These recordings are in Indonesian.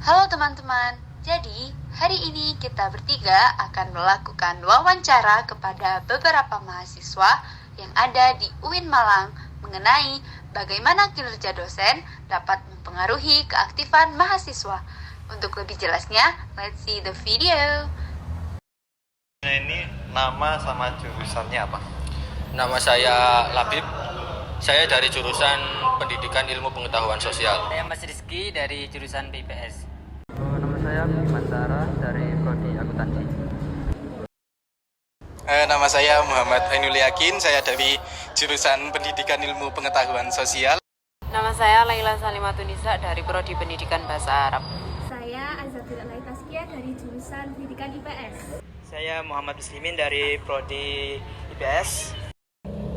Halo teman-teman, jadi hari ini kita bertiga akan melakukan wawancara kepada beberapa mahasiswa yang ada di UIN Malang mengenai bagaimana kinerja dosen dapat mempengaruhi keaktifan mahasiswa. Untuk lebih jelasnya, let's see the video. Ini nama sama jurusannya apa? Nama saya Labib. Saya dari jurusan Pendidikan Ilmu Pengetahuan Sosial. Saya Mas Rizky dari jurusan PIPS. Nama saya Muhammad Sarah dari Prodi Akuntansi. Nama saya Muhammad Ainul Yakin, saya dari jurusan Pendidikan Ilmu Pengetahuan Sosial. Nama saya Laila Salimatunisa dari Prodi Pendidikan Bahasa Arab. Saya Azabila Laitaskia dari jurusan Pendidikan IPS. Saya Muhammad Muslimin dari Prodi IPS.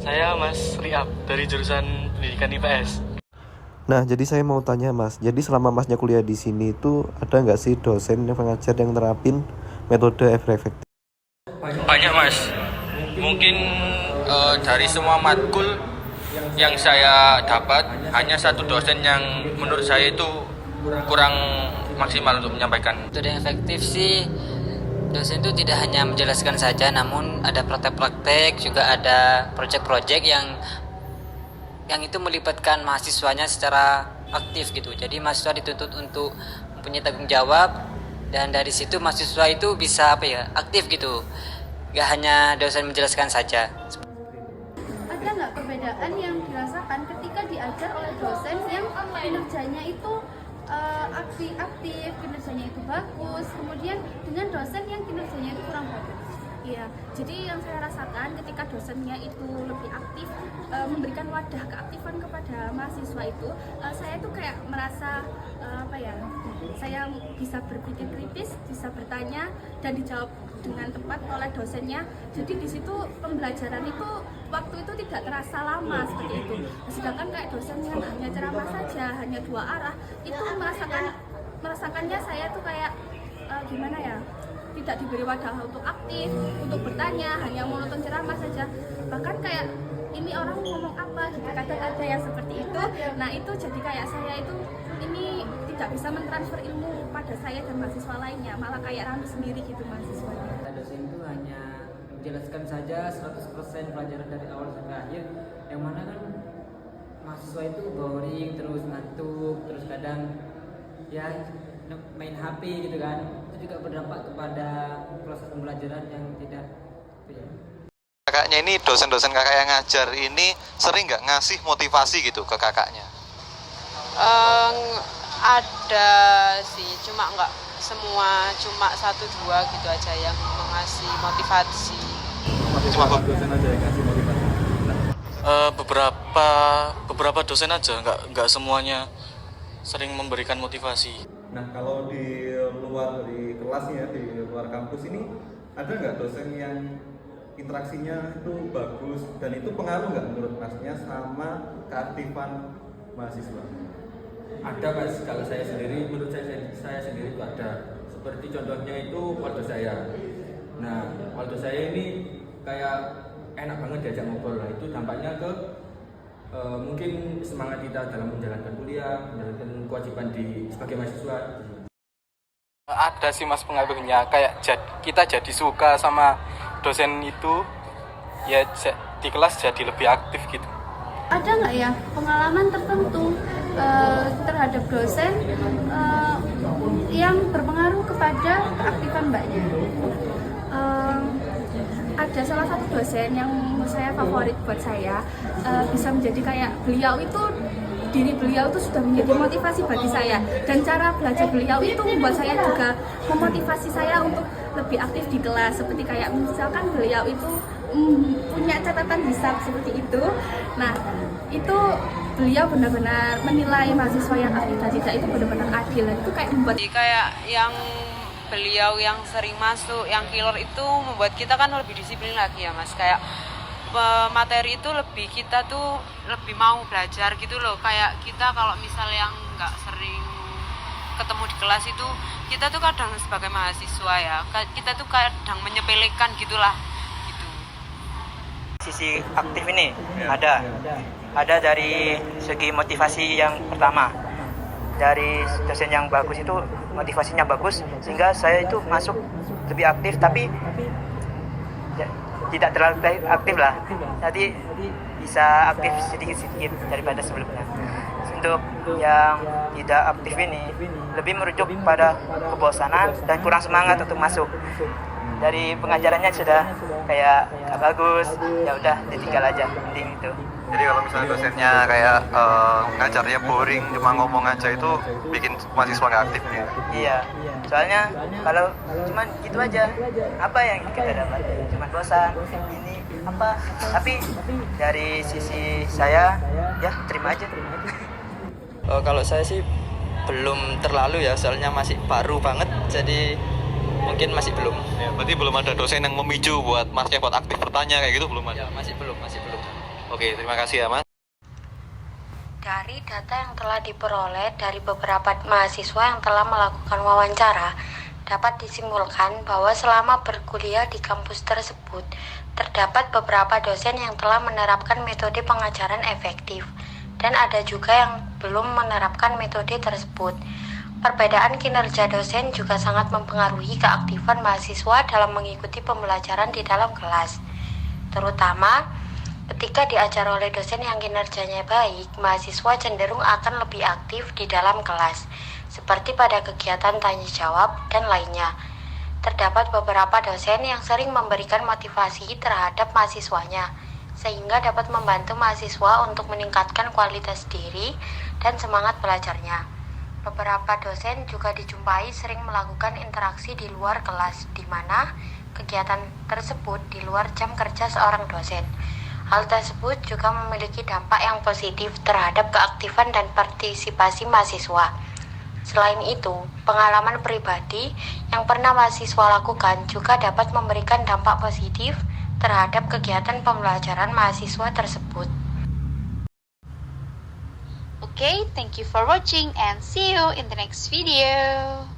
Saya Mas Riab dari jurusan Pendidikan IPS. Nah, jadi saya mau tanya Mas, jadi selama Masnya kuliah di sini itu ada nggak sih dosen yang pengajar yang nerapin metode efektif? Banyak Mas. Mungkin dari semua matkul yang saya dapat, hanya satu dosen yang menurut saya itu kurang maksimal untuk menyampaikan. Metode yang efektif sih, dosen itu tidak hanya menjelaskan saja, namun ada praktek-praktek, juga ada proyek-proyek yang itu melibatkan mahasiswanya secara aktif gitu. Jadi mahasiswa dituntut untuk mempunyai tanggung jawab, dan dari situ mahasiswa itu bisa aktif gitu. Gak hanya dosen menjelaskan saja. Ada nggak perbedaan yang dirasakan ketika diajar oleh dosen yang kinerjanya itu aktif, kinerjanya itu bagus, kemudian dengan dosen yang kinerjanya itu kurang bagus? Iya, jadi yang saya rasakan ketika dosennya itu lebih aktif, memberikan wadah keaktifan kepada mahasiswa itu, saya tuh kayak merasa saya bisa berpikir kritis, bisa bertanya dan dijawab dengan tepat oleh dosennya. Jadi di situ pembelajaran itu waktu itu tidak terasa lama seperti itu. Sedangkan kayak dosen yang hanya ceramah saja, hanya dua arah, itu merasakannya saya tuh kayak tidak diberi wadah untuk aktif, untuk bertanya, hanya monoton ceramah saja. Bahkan kayak ini orang ngomong apa gitu, kata-kata yang seperti itu. Nah itu jadi kayak saya itu ini tidak bisa mentransfer ilmu pada saya dan mahasiswa lainnya, malah kayak rame sendiri gitu mahasiswanya. Dosen itu hanya menjelaskan saja 100% pelajaran dari awal sampai akhir, yang mana kan mahasiswa itu boring, terus ngantuk, terus kadang ya main HP gitu kan. Itu juga berdampak kepada proses pembelajaran yang tidak Kakaknya ini, dosen-dosen kakak yang ngajar ini sering nggak ngasih motivasi gitu ke kakaknya? Ada sih, cuma nggak semua, cuma 1-2 gitu aja yang mengasih motivasi. Cuma dosen aja yang ngasih motivasi? Beberapa dosen aja, nggak semuanya sering memberikan motivasi. Nah, kalau di luar dari kelasnya, di luar kampus ini, ada nggak dosen yang interaksinya itu bagus dan itu pengaruh nggak menurut Masnya sama keaktifan mahasiswa? Ada Mas, kalau saya sendiri, menurut saya sendiri itu ada. Seperti contohnya itu waldo saya. Nah, waldo saya ini kayak enak banget diajak ngobrol. Nah, itu dampaknya ke mungkin semangat kita dalam menjalankan kuliah, menjalankan kewajiban sebagai mahasiswa. Ada sih Mas pengaruhnya, kayak kita jadi suka sama dosen itu, ya di kelas jadi lebih aktif gitu. Ada nggak ya pengalaman tertentu terhadap dosen yang berpengaruh kepada keaktifan mbaknya? Ada salah satu dosen yang menurut saya favorit buat saya, bisa menjadi kayak beliau itu, diri beliau itu sudah menjadi motivasi bagi saya, dan cara belajar beliau itu membuat saya juga memotivasi saya untuk lebih aktif di kelas. Seperti kayak misalkan beliau itu punya catatan hisab seperti itu. Nah itu beliau benar-benar menilai mahasiswa yang aktif dan tidak itu benar-benar adil. Itu kayak membuat yang beliau yang sering masuk, yang killer itu membuat kita kan lebih disiplin lagi ya Mas. Kayak materi itu kita tuh lebih mau belajar gitu loh. Kayak kita kalau misal yang nggak sering ketemu di kelas itu, kita tuh kadang sebagai mahasiswa ya, kita tuh kadang menyepelekan gitulah gitu. Sisi aktif ini ada dari segi motivasi. Yang pertama, dari dosen yang bagus itu motivasinya bagus sehingga saya itu masuk lebih aktif, tapi tidak terlalu aktif lah, jadi bisa aktif sedikit-sedikit daripada sebelumnya. Untuk yang tidak aktif ini lebih merujuk pada kebosanan dan kurang semangat untuk masuk. Dari pengajarannya sudah kayak gak bagus, ya udah ditinggal aja, mending itu. Jadi kalau misalnya dosennya kayak ngajarnya boring, cuma ngomong aja, itu bikin mahasiswa nggak aktif ya? Iya, soalnya kalau cuman gitu aja, apa yang kita dapat? Cuman bosan, ini apa? Tapi dari sisi saya, ya terima aja. Kalau saya sih belum terlalu ya, soalnya masih baru banget, jadi mungkin masih belum. Ya, berarti belum ada dosen yang memicu buat masnya buat aktif bertanya kayak gitu, belum ada? Ya, masih belum. Oke, terima kasih ya Mas. Dari data yang telah diperoleh dari beberapa mahasiswa yang telah melakukan wawancara, dapat disimpulkan bahwa selama berkuliah di kampus tersebut, terdapat beberapa dosen yang telah menerapkan metode pengajaran efektif, dan ada juga yang belum menerapkan metode tersebut. Perbedaan kinerja dosen juga sangat mempengaruhi keaktifan mahasiswa dalam mengikuti pembelajaran di dalam kelas. Terutama ketika diajar oleh dosen yang kinerjanya baik, mahasiswa cenderung akan lebih aktif di dalam kelas, seperti pada kegiatan tanya jawab dan lainnya. Terdapat beberapa dosen yang sering memberikan motivasi terhadap mahasiswanya, sehingga dapat membantu mahasiswa untuk meningkatkan kualitas diri dan semangat belajarnya. Beberapa dosen juga dijumpai sering melakukan interaksi di luar kelas, di mana kegiatan tersebut di luar jam kerja seorang dosen. Hal tersebut juga memiliki dampak yang positif terhadap keaktifan dan partisipasi mahasiswa. Selain itu, pengalaman pribadi yang pernah mahasiswa lakukan juga dapat memberikan dampak positif terhadap kegiatan pembelajaran mahasiswa tersebut. Okay, thank you for watching and see you in the next video.